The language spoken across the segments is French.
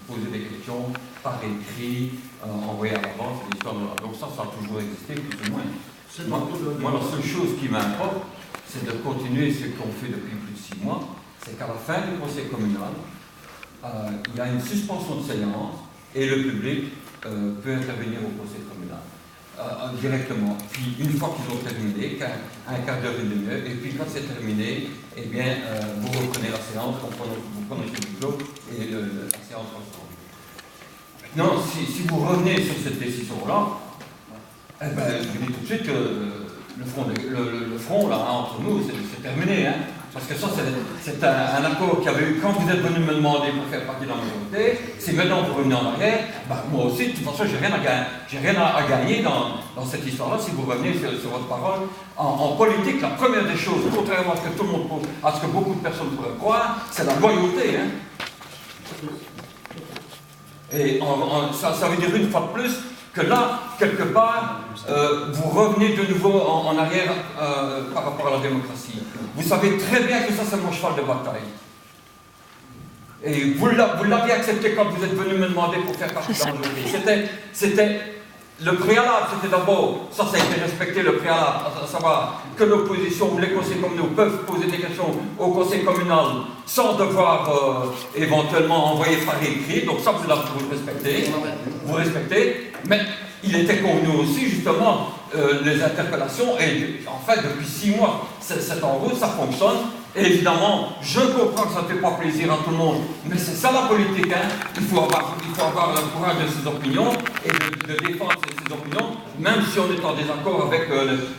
poser des questions par écrit, envoyer à l'avance, donc ça a toujours existé, plus ou moins. Moi, la seule chose qui m'importe, c'est de continuer ce qu'on fait depuis plus de 6 mois, c'est qu'à la fin du conseil communal, il y a une suspension de séance et le public peut intervenir au conseil communal directement. Puis une fois qu'ils ont terminé, un quart d'heure, une demi-heure, et puis quand c'est terminé, eh bien, vous reprenez la séance, vous prononcez le clos et la séance reprend. Maintenant, si vous revenez sur cette décision-là, eh ben, je vous dis tout de suite que le front là, entre nous, c'est terminé. Hein, parce que ça, c'est un accord qu'il y avait eu quand vous êtes venu me demander pour faire partie de la majorité. Si maintenant vous revenez en arrière, ben, moi aussi, de toute façon, j'ai rien à gagner dans cette histoire-là si vous revenez sur votre parole. En politique, la première des choses, contrairement à ce que tout le monde pense, à ce que beaucoup de personnes pourraient croire, c'est la loyauté. Hein. Et ça veut dire une fois de plus que là, quelque part, vous revenez de nouveau en arrière par rapport à la démocratie. Vous savez très bien que ça, c'est mon cheval de bataille. Et vous l'avez accepté quand vous êtes venu me demander pour faire partie de la majorité. C'était le préalable, c'était d'abord, ça a été respecté, le préalable, à savoir que l'opposition ou les conseils communaux peuvent poser des questions au conseil communal sans devoir éventuellement envoyer par écrit, donc ça vous vous respectez, mais il était convenu aussi justement les interpellations, et en fait depuis 6 mois c'est en route, ça fonctionne. Et évidemment, je comprends que ça ne fait pas plaisir à tout le monde, mais c'est ça la politique, hein. Il faut avoir le courage de ses opinions et de défendre ses opinions, même si on est en désaccord avec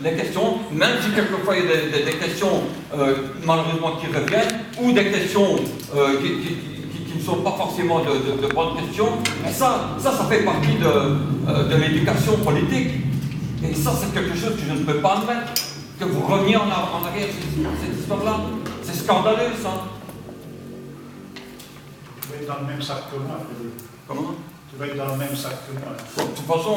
les questions, même si quelquefois il y a des questions malheureusement qui reviennent, ou des questions qui ne sont pas forcément de bonnes questions. Et ça fait partie de l'éducation politique. Et ça, c'est quelque chose que je ne peux pas admettre. Que vous reveniez en arrière cette histoire-là. C'est scandaleux, ça. Tu vas être dans le même sac que moi. Comment? Tu vas être dans le même sac que moi. De toute façon,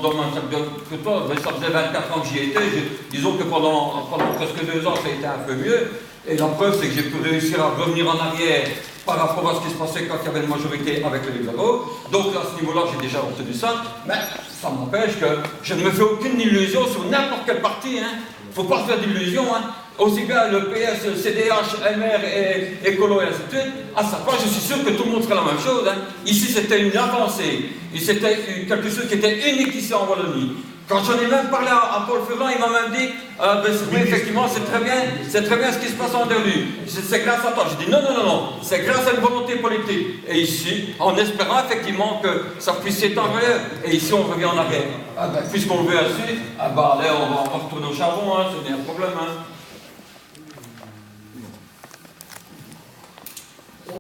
dans le même sac que toi, ça faisait 24 ans que j'y étais. Disons que pendant presque 2 ans, ça a été un peu mieux. Et la preuve, c'est que j'ai pu réussir à revenir en arrière par rapport à ce qui se passait quand il y avait une majorité avec les libéraux. Donc à ce niveau-là, j'ai déjà obtenu ça. Mais ça m'empêche que je ne me fais aucune illusion sur n'importe quel parti. Il ne faut pas se faire d'illusions. Aussi bien le PS, le CDH, MR et Écolo et ainsi de suite. À sa part, je suis sûr que tout le monde ferait la même chose. Ici, c'était une avancée. C'était quelque chose qui était unique ici en Wallonie. Quand j'en ai même parlé à Paul Ferrand, il m'a même dit oui, effectivement, c'est très bien ce qui se passe en Derlu. C'est grâce à toi. J'ai dit non, c'est grâce à une volonté politique. Et ici, en espérant effectivement que ça puisse s'étendre ailleurs. Et ici, on revient en arrière. Puisqu'on le veut ainsi, allez, on va retourner au charbon, ce n'est un problème.